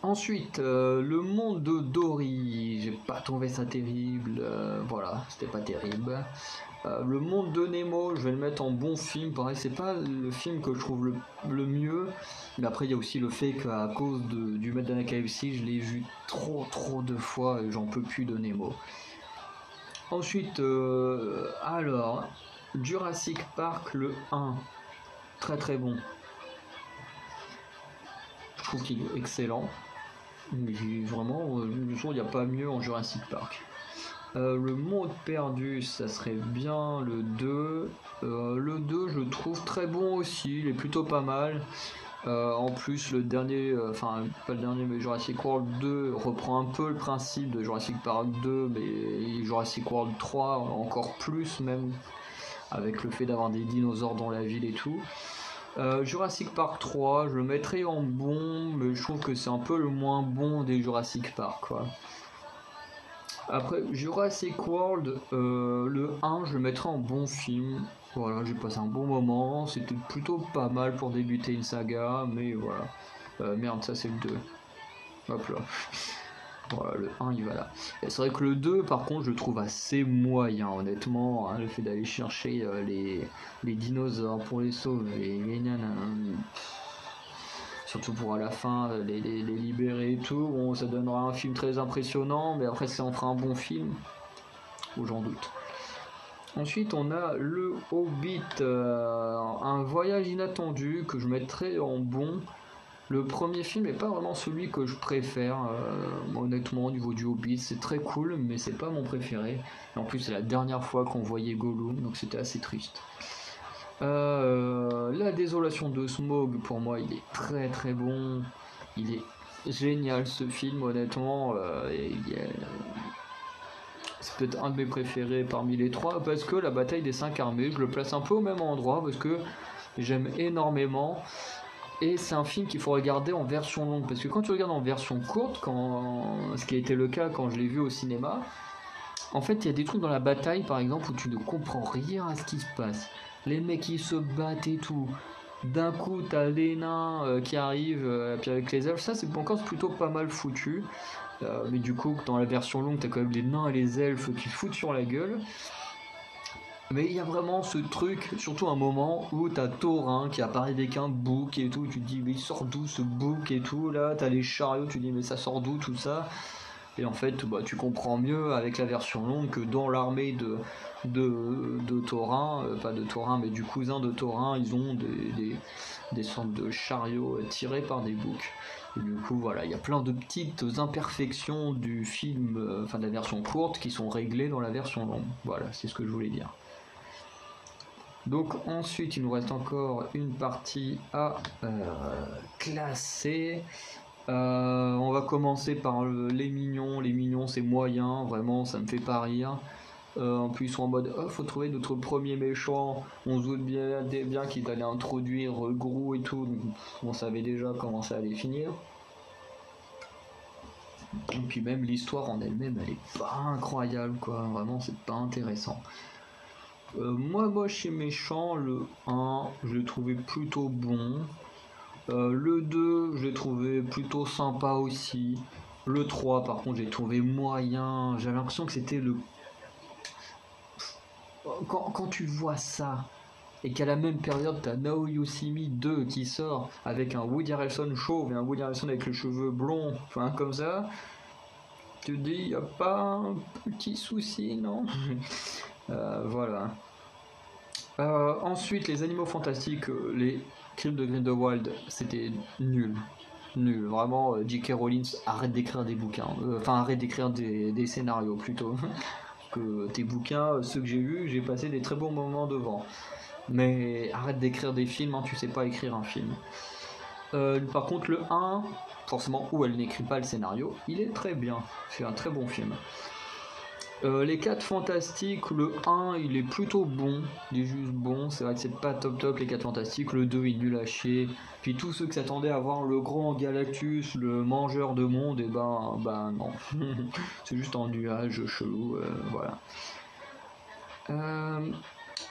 Speaker 1: Ensuite, le monde de Dory, j'ai pas trouvé ça terrible, voilà, c'était pas terrible. Le monde de Nemo, je vais le mettre en bon film, pareil, c'est pas le film que je trouve le mieux, mais après il y a aussi le fait qu'à cause du maître d'Anna KFC, je l'ai vu trop de fois et j'en peux plus de Nemo. Ensuite, alors, Jurassic Park, le 1, très bon. Je trouve qu'il est excellent. Mais vraiment, je trouve qu'il n'y a pas mieux en Jurassic Park. Le monde perdu, ça serait bien le 2. Le 2, je le trouve très bon aussi, il est plutôt pas mal. En plus, le dernier, enfin, pas le dernier, mais Jurassic World 2 reprend un peu le principe de Jurassic Park 2, mais Jurassic World 3 encore plus, même, avec le fait d'avoir des dinosaures dans la ville et tout. Jurassic Park 3, je le mettrais en bon, mais je trouve que c'est un peu le moins bon des Jurassic Park, quoi. Après, Jurassic World, le 1, je le mettrais en bon film. Voilà, j'ai passé un bon moment, c'était plutôt pas mal pour débuter une saga, mais voilà. Merde, ça c'est le 2. Hop là. Voilà, le 1 il va là. Et c'est vrai que le 2, par contre, je le trouve assez moyen, honnêtement. Hein, le fait d'aller chercher les dinosaures pour les sauver, surtout pour à la fin les libérer et tout. Bon, ça donnera un film très impressionnant, mais après, ça en fera un bon film, ou j'en doute. Ensuite, on a le Hobbit, un voyage inattendu que je mettrais en bon. Le premier film n'est pas vraiment celui que je préfère, honnêtement, au niveau du Hobbit. C'est très cool, mais c'est pas mon préféré. Et en plus, c'est la dernière fois qu'on voyait Gollum, donc c'était assez triste. La désolation de Smaug, pour moi, il est très bon. Il est génial ce film, honnêtement. C'est peut-être un de mes préférés parmi les trois, parce que la bataille des 5 armées, je le place un peu au même endroit, parce que j'aime énormément. Et c'est un film qu'il faut regarder en version longue, parce que quand tu regardes en version courte, ce qui a été le cas quand je l'ai vu au cinéma, en fait il y a des trucs dans la bataille par exemple où tu ne comprends rien à ce qui se passe. Les mecs qui se battent et tout. D'un coup t'as les nains qui arrivent, puis avec les elfes, ça c'est encore plutôt pas mal foutu. Mais du coup dans la version longue t'as quand même les nains et les elfes qui foutent sur la gueule. Mais il y a vraiment ce truc, surtout un moment où t'as Thorin qui apparaît avec un bouc et tout, tu te dis mais il sort d'où ce bouc et tout, là t'as les chariots, tu te dis mais ça sort d'où tout ça. Et en fait bah, tu comprends mieux avec la version longue que dans l'armée de Thorin, pas de Thorin mais du cousin de Thorin, ils ont des sortes de chariots tirés par des boucs. Et du coup voilà, il y a plein de petites imperfections du film, enfin de la version courte qui sont réglées dans la version longue. Voilà, c'est ce que je voulais dire. Donc ensuite il nous reste encore une partie à classer. On va commencer par les mignons. Les mignons c'est moyen, vraiment ça me fait pas rire. En plus ils sont en mode faut trouver notre premier méchant. On se doute bien qu'ils allaient introduire Gru et tout. Donc, on savait déjà comment ça allait finir. Et puis même l'histoire en elle-même elle est pas incroyable quoi. Vraiment c'est pas intéressant. Moi moche et méchant, le 1 je l'ai trouvé plutôt bon. Le 2 je l'ai trouvé plutôt sympa aussi. Le 3 par contre j'ai trouvé moyen. J'avais l'impression que c'était le... Quand tu vois ça et qu'à la même période t'as Now You See Me 2 qui sort avec un Woody Harrelson chauve et un Woody Harrelson avec les cheveux blonds, enfin comme ça, tu te dis y a pas un petit souci non? Voilà. Ensuite, les animaux fantastiques, les crimes de Grindelwald, c'était nul. Nul. Vraiment, J.K. Rowling, arrête d'écrire des bouquins. Enfin, arrête d'écrire des scénarios plutôt. Que tes bouquins, ceux que j'ai lus, j'ai passé des très bons moments devant. Mais arrête d'écrire des films, hein, tu sais pas écrire un film. Par contre, le 1, forcément, où elle n'écrit pas le scénario, il est très bien. C'est un très bon film. Les 4 fantastiques, le 1 il est plutôt bon, il est juste bon, c'est vrai que c'est pas top les 4 fantastiques, le 2 il est nul à chier, puis tous ceux qui s'attendaient à voir le grand Galactus, le mangeur de monde, et ben non, c'est juste un nuage chelou, voilà.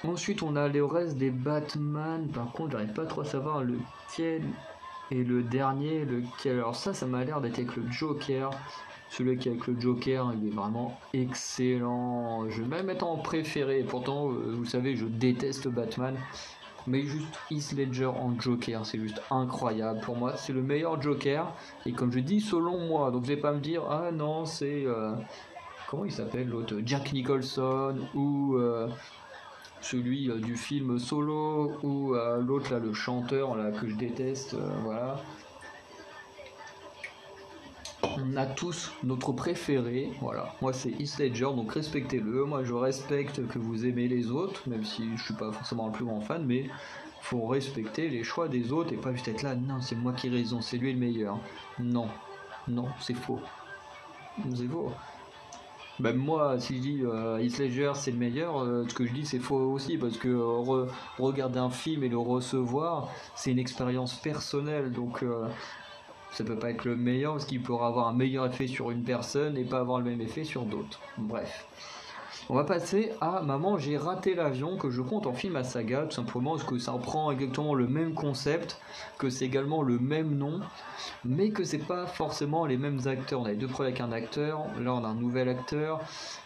Speaker 1: Ensuite on a le reste des Batman, par contre j'arrive pas trop à savoir lequel Et le dernier, lequel, alors ça m'a l'air d'être avec le Joker. Celui qui est avec le Joker, il est vraiment excellent. Je vais même mettre en préféré. Pourtant, vous savez, je déteste Batman. Mais juste Heath Ledger en Joker, c'est juste incroyable. Pour moi, c'est le meilleur Joker. Et comme je dis, selon moi. Donc vous n'allez pas me dire, ah non, c'est... comment il s'appelle l'autre, Jack Nicholson, ou celui du film Solo, ou l'autre là, le chanteur là, que je déteste. Voilà. On a tous notre préféré, voilà. Moi c'est Heath Ledger, donc respectez-le. Moi je respecte que vous aimez les autres, même si je suis pas forcément le plus grand fan, mais faut respecter les choix des autres et pas juste être là, non c'est moi qui ai raison, c'est lui le meilleur. Non, non, c'est faux. C'est faux. Même moi, si je dis Heath Ledger c'est le meilleur, ce que je dis c'est faux aussi, parce que regarder un film et le recevoir, c'est une expérience personnelle, donc ça peut pas être le meilleur parce qu'il pourra avoir un meilleur effet sur une personne et pas avoir le même effet sur d'autres. Bref. On va passer à Maman j'ai raté l'avion, que je compte en film à saga, tout simplement parce que ça reprend exactement le même concept, que c'est également le même nom, mais que c'est pas forcément les mêmes acteurs. On avait deux problèmes avec un acteur, là on a un nouvel acteur.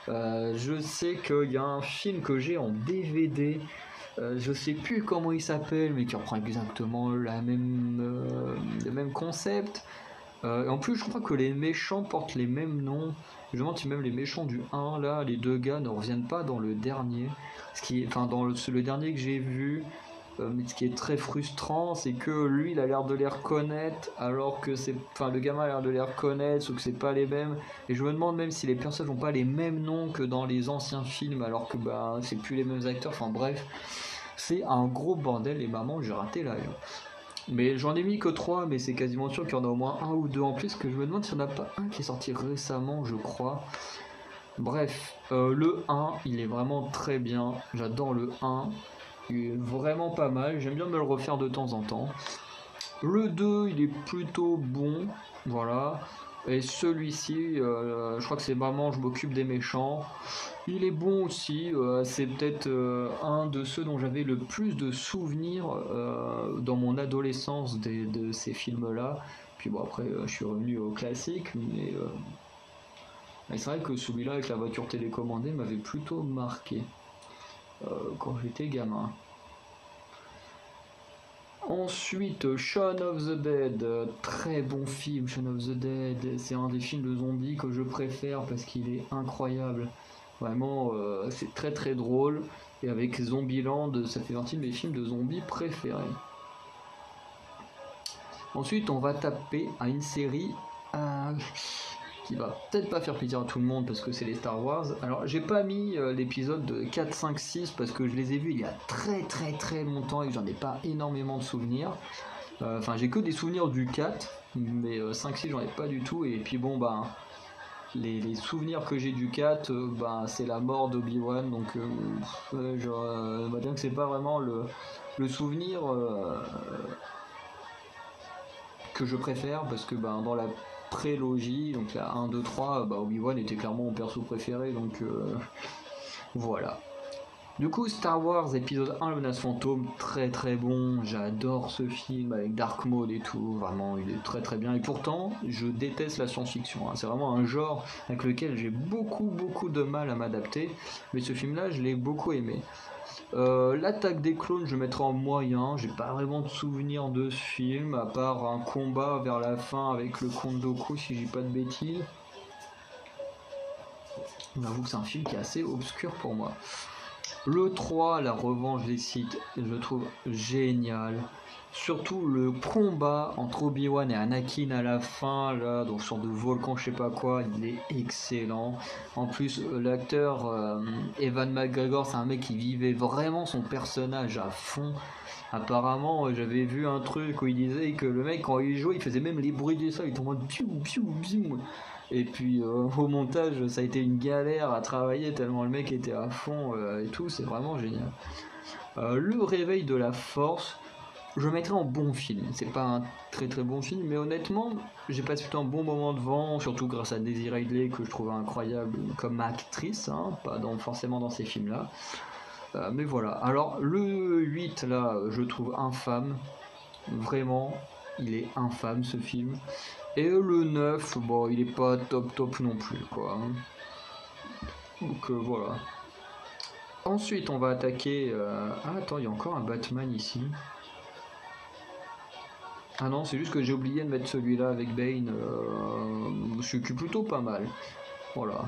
Speaker 1: Je sais qu'il y a un film que j'ai en DVD. Je sais plus comment il s'appelle, mais qui reprend exactement le même concept. En plus, je crois que les méchants portent les mêmes noms. Je me demande si même les méchants du 1, là, les deux gars ne reviennent pas dans le dernier. Enfin, dans le dernier que j'ai vu, mais ce qui est très frustrant, c'est que lui, il a l'air de les reconnaître, alors que c'est, enfin, le gamin a l'air de les reconnaître, sauf que c'est pas les mêmes. Et je me demande même si les personnages n'ont pas les mêmes noms que dans les anciens films, alors que bah, c'est plus les mêmes acteurs. Enfin bref, c'est un gros bordel. Et maman, j'ai raté l'avion. Mais j'en ai mis que 3, mais c'est quasiment sûr qu'il y en a au moins un ou deux en plus, que je me demande s'il n'y en a pas un qui est sorti récemment, je crois. Bref, le 1, il est vraiment très bien, j'adore le 1, il est vraiment pas mal, j'aime bien me le refaire de temps en temps. Le 2, il est plutôt bon, voilà. Et celui-ci, je crois que c'est Maman, je m'occupe des méchants. Il est bon aussi, c'est peut-être un de ceux dont j'avais le plus de souvenirs dans mon adolescence de ces films-là. Puis bon, après, je suis revenu au classique, mais c'est vrai que celui-là avec la voiture télécommandée m'avait plutôt marqué quand j'étais gamin. Ensuite, Shaun of the Dead, très bon film, Shaun of the Dead, c'est un des films de zombies que je préfère parce qu'il est incroyable. Vraiment, c'est très très drôle, et avec Zombieland, ça fait partie de mes films de zombies préférés. Ensuite, on va taper à une série qui va peut-être pas faire plaisir à tout le monde parce que c'est les Star Wars. Alors, j'ai pas mis l'épisode de 4, 5, 6 parce que je les ai vus il y a très très très longtemps et que j'en ai pas énormément de souvenirs. Enfin, j'ai que des souvenirs du 4, mais 5, 6, j'en ai pas du tout. Et puis bon, bah, les souvenirs que j'ai du 4, bah, c'est la mort d'Obi-Wan. Donc, on va dire que c'est pas vraiment le souvenir que je préfère parce que bah, dans la prélogie, donc la 1, 2, 3, bah, Obi-Wan était clairement mon perso préféré, donc voilà. Du coup, Star Wars épisode 1, le menace fantôme, très très bon, j'adore ce film avec Dark Maul et tout, vraiment il est très très bien, et pourtant je déteste la science-fiction, hein. C'est vraiment un genre avec lequel j'ai beaucoup de mal à m'adapter, mais ce film là je l'ai beaucoup aimé. L'attaque des clones, je mettrai en moyen. J'ai pas vraiment de souvenir de ce film, à part un combat vers la fin avec le comte Dooku, si j'ai pas de bêtises. J'avoue que c'est un film qui est assez obscur pour moi. Le 3, la revanche des Sith, je trouve génial. Surtout le combat entre Obi-Wan et Anakin à la fin, là, donc sur de volcan, je sais pas quoi, il est excellent. En plus, l'acteur Ewan McGregor, c'est un mec qui vivait vraiment son personnage à fond. Apparemment, j'avais vu un truc où il disait que le mec, quand il jouait, il faisait même les bruits du sol, il était en mode piou, piou, piou. Et puis au montage, ça a été une galère à travailler tellement le mec était à fond et tout, c'est vraiment génial. Le réveil de la force, je le mettrais en bon film. C'est pas un très très bon film, mais honnêtement, j'ai passé plutôt un bon moment devant, surtout grâce à Daisy Ridley que je trouvais incroyable comme actrice, hein, pas forcément dans ces films-là. Mais voilà. Alors le 8 là, je trouve infâme, vraiment. il est infâme ce film. Et le 9, bon, il est pas top non plus, quoi. Donc voilà. Ensuite, on va attaquer... Ah, attends, il y a encore un Batman ici. Ah non, c'est juste que j'ai oublié de mettre celui-là avec Bane. Je suis plutôt pas mal. Voilà.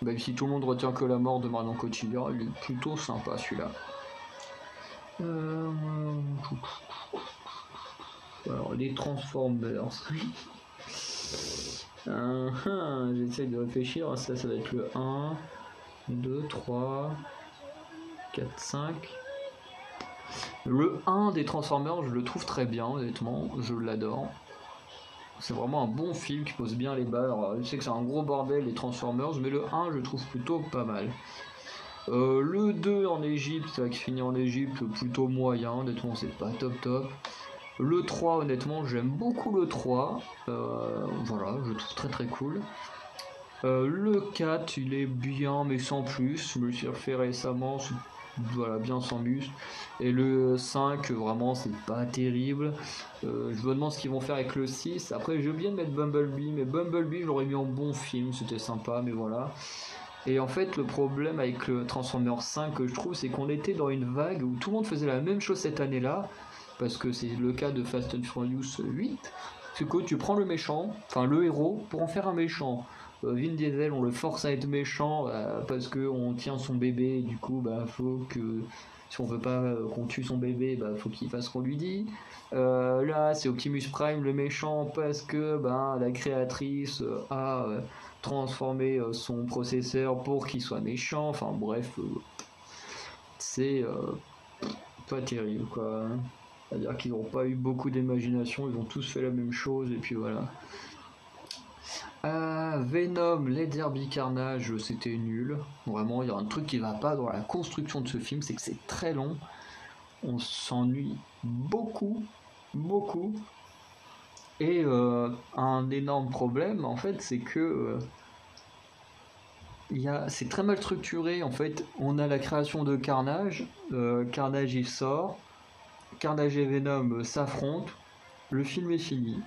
Speaker 1: Même si tout le monde retient que la mort de Marion Cotillard, il est plutôt sympa celui-là. Alors, les Transformers. J'essaie de réfléchir. Ça va être le 1, 2, 3, 4, 5. Le 1 des Transformers, je le trouve très bien, honnêtement. Je l'adore. C'est vraiment un bon film qui pose bien les balles. Alors, je sais que c'est un gros bordel, les Transformers, mais le 1, je trouve plutôt pas mal. Le 2 en Égypte, qui finit en Égypte, plutôt moyen, honnêtement, c'est pas top. Le 3, honnêtement, j'aime beaucoup le 3. Voilà, je le trouve très cool. Le 4, il est bien, mais sans plus. Je me le suis refait récemment, voilà, bien sans muscle. Et le 5, vraiment, c'est pas terrible. Je me demande ce qu'ils vont faire avec le 6. Après, j'ai oublié de mettre Bumblebee, mais Bumblebee, je l'aurais mis en bon film, c'était sympa, mais voilà. Et en fait, le problème avec le Transformers 5 que je trouve, c'est qu'on était dans une vague où tout le monde faisait la même chose cette année-là, parce que c'est le cas de Fast and Furious 8. C'est que tu prends le méchant, enfin le héros, pour en faire un méchant. Vin Diesel, on le force à être méchant parce qu'on tient son bébé, et du coup, faut que si on veut pas qu'on tue son bébé, faut qu'il fasse ce qu'on lui dit. Là, c'est Optimus Prime le méchant parce que la créatrice a transformé son processeur pour qu'il soit méchant. Enfin bref, c'est pas terrible quoi. C'est-à-dire qu'ils n'ont pas eu beaucoup d'imagination, ils ont tous fait la même chose et puis voilà. Venom, les Derby Carnage, c'était nul. Vraiment, il y a un truc qui va pas dans la construction de ce film, c'est que c'est très long. On s'ennuie beaucoup. Et un énorme problème, en fait, c'est que c'est très mal structuré. En fait, on a la création de Carnage. Carnage il sort. Carnage et Venom s'affrontent. Le film est fini.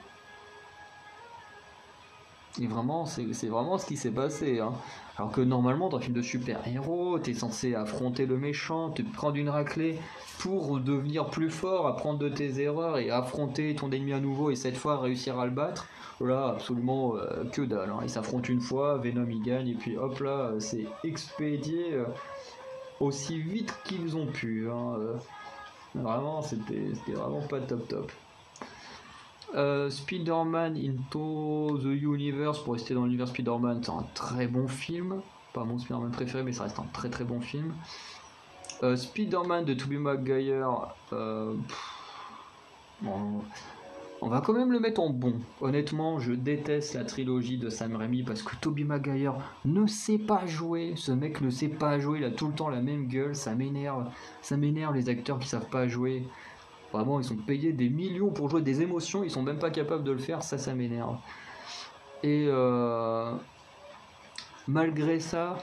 Speaker 1: Et vraiment, c'est vraiment ce qui s'est passé. Hein. Alors que normalement, dans un film de super-héros, t'es censé affronter le méchant, te prendre une raclée pour devenir plus fort, apprendre de tes erreurs et affronter ton ennemi à nouveau et cette fois réussir à le battre. Voilà, absolument que dalle. Hein. Ils s'affrontent une fois, Venom il gagne et puis hop là, c'est expédié aussi vite qu'ils ont pu. Hein. Vraiment, c'était vraiment pas top. Spider-Man Into the Universe, pour rester dans l'univers Spider-Man, c'est un très bon film. Pas mon Spider-Man préféré, mais ça reste un très bon film. Spider-Man de Tobey Maguire, on va quand même le mettre en bon. Honnêtement, je déteste la trilogie de Sam Raimi parce que Tobey Maguire ne sait pas jouer. Ce mec ne sait pas jouer, il a tout le temps la même gueule, ça m'énerve. Ça m'énerve les acteurs qui savent pas jouer. Vraiment, ils sont payés des millions pour jouer des émotions, ils sont même pas capables de le faire, ça m'énerve. Et malgré ça,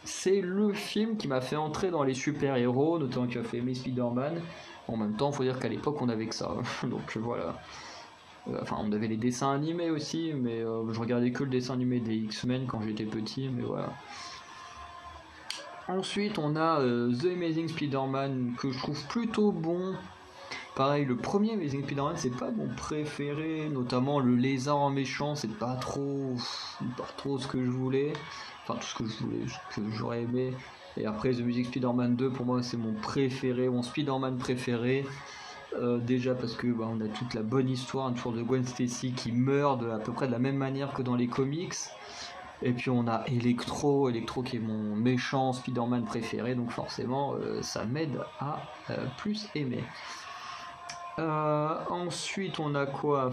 Speaker 1: c'est le film qui m'a fait entrer dans les super-héros, notamment qui a fait aimer Spider-Man. En même temps, il faut dire qu'à l'époque, on avait que ça. Donc voilà. Enfin, on avait les dessins animés aussi, mais je regardais que le dessin animé des X-Men quand j'étais petit, mais voilà. Ensuite, on a The Amazing Spider-Man que je trouve plutôt bon. Pareil, le premier Amazing Spider-Man, c'est pas mon préféré, notamment le lézard en méchant, c'est pas trop ce que je voulais. Enfin, tout ce que je voulais, ce que j'aurais aimé. Et après, The Amazing Spider-Man 2, pour moi, c'est mon préféré, mon Spider-Man préféré. Déjà parce que on a toute la bonne histoire, une histoire de Gwen Stacy qui meurt à peu près de la même manière que dans les comics. Et puis on a Electro qui est mon méchant Spider-Man préféré, donc forcément ça m'aide à plus aimer. Ensuite on a quoi?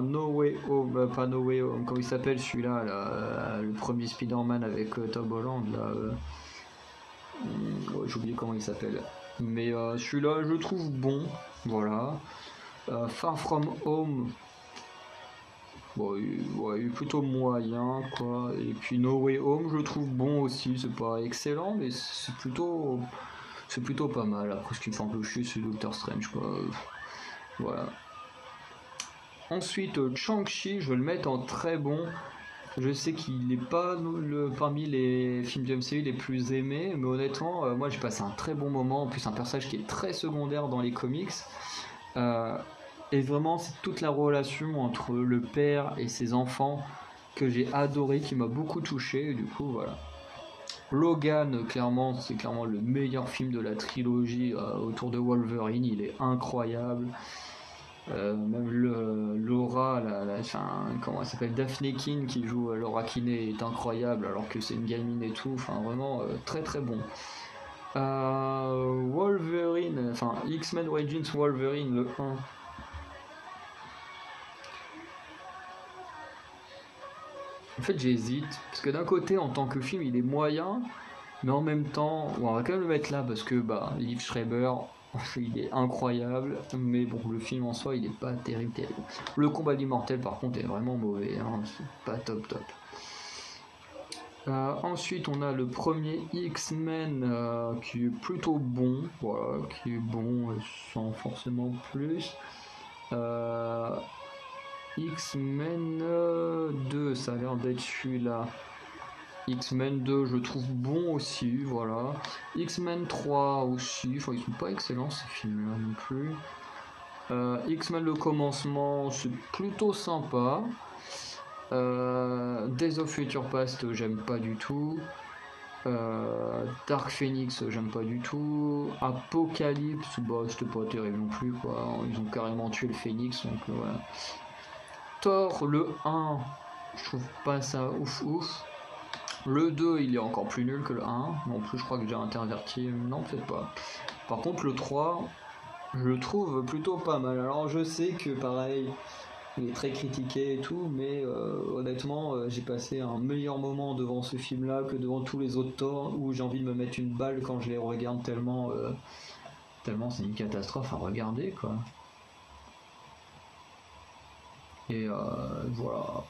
Speaker 1: No Way Home, pas No Way Home, comment il s'appelle celui-là là, le premier Spider-Man avec Tom Holland là. J'ai oublié comment il s'appelle. Mais celui-là je le trouve bon, voilà. Far From Home. Bon, il est plutôt moyen, quoi. Et puis No Way Home, je le trouve bon aussi. C'est pas excellent, mais c'est plutôt c'est plutôt pas mal. Après, ce qui me fait un peu chier, c'est Doctor Strange, quoi. Voilà. Ensuite, Shang-Chi, je vais le mettre en très bon. Je sais qu'il n'est pas parmi les films du MCU les plus aimés, mais honnêtement, moi j'ai passé un très bon moment. En plus, un personnage qui est très secondaire dans les comics. Et vraiment, c'est toute la relation entre le père et ses enfants que j'ai adoré, qui m'a beaucoup touché. Et du coup, voilà. Logan, clairement, c'est clairement le meilleur film de la trilogie autour de Wolverine. Il est incroyable. Même Laura, comment elle s'appelle, Daphne Keane qui joue Laura Kinney est incroyable alors que c'est une gamine et tout. Enfin, vraiment très très bon. Wolverine, enfin X-Men Origins Wolverine, le 1. En fait, j'hésite parce que d'un côté, en tant que film, il est moyen, mais en même temps, on va quand même le mettre là parce que Liev Schreiber, il est incroyable, mais bon, le film en soi, il est pas terrible. Le combat d'immortel, par contre, est vraiment mauvais, hein, c'est pas top. Ensuite, on a le premier X-Men qui est plutôt bon, voilà, qui est bon sans forcément plus. X-Men 2, ça a l'air d'être celui-là. X-Men 2, je trouve bon aussi, voilà. X-Men 3 aussi, enfin, ils sont pas excellents ces films-là non plus. X-Men le commencement, c'est plutôt sympa. Days of Future Past, j'aime pas du tout. Dark Phoenix, j'aime pas du tout. Apocalypse, c'était pas terrible non plus, quoi. Ils ont carrément tué le Phoenix, donc voilà. Thor, le 1, je trouve pas ça ouf. Le 2, il est encore plus nul que le 1. En plus, je crois que j'ai interverti. Non, peut-être pas. Par contre, le 3, je le trouve plutôt pas mal. Alors, je sais que pareil, il est très critiqué et tout, mais honnêtement, j'ai passé un meilleur moment devant ce film-là que devant tous les autres Thor où j'ai envie de me mettre une balle quand je les regarde tellement c'est une catastrophe à regarder, quoi. Et voilà,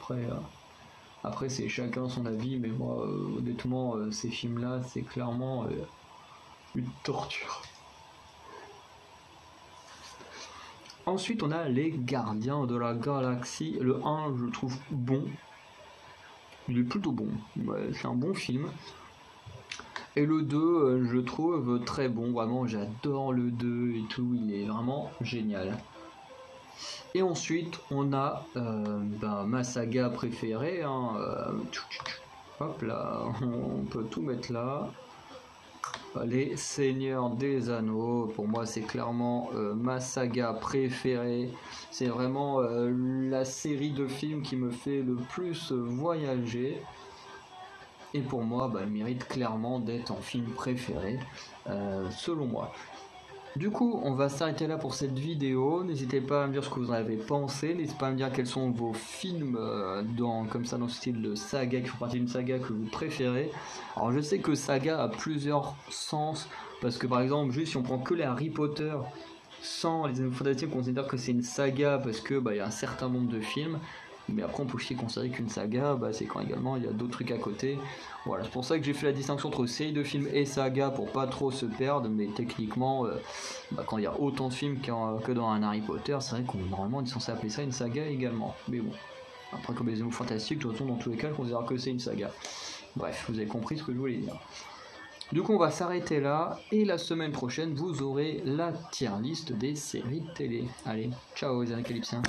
Speaker 1: après c'est chacun son avis, mais moi honnêtement ces films là c'est clairement une torture. Ensuite on a les Gardiens de la Galaxie. Le 1 je le trouve bon, il est plutôt bon, ouais, c'est un bon film. Et le 2 je le trouve très bon, vraiment j'adore le 2 et tout, il est vraiment génial. Et ensuite, on a ma saga préférée. Hein, hop là, on peut tout mettre là. Les Seigneurs des Anneaux. Pour moi, c'est clairement ma saga préférée. C'est vraiment la série de films qui me fait le plus voyager. Et pour moi, il mérite clairement d'être en film préféré, selon moi. Du coup, on va s'arrêter là pour cette vidéo. N'hésitez pas à me dire ce que vous en avez pensé. N'hésitez pas à me dire quels sont vos films comme ça dans ce style de saga, qui font partie d'une saga que vous préférez. Alors je sais que saga a plusieurs sens, parce que par exemple, juste si on prend que les Harry Potter, sans les Animaux Fantastiques, on considère que c'est une saga parce que y a un certain nombre de films. Mais après on peut aussi considérer qu'une saga, c'est quand également il y a d'autres trucs à côté. Voilà, c'est pour ça que j'ai fait la distinction entre série de films et saga pour pas trop se perdre, mais techniquement, quand il y a autant de films que dans un Harry Potter, c'est vrai qu'on normalement on est censé appeler ça une saga également. Mais bon, après comme les Animaux Fantastiques, de toute façon dans tous les cas, on considère que c'est une saga. Bref, vous avez compris ce que je voulais dire. Donc on va s'arrêter là, et la semaine prochaine, vous aurez la tier list des séries de télé. Allez, ciao les Analypsiens.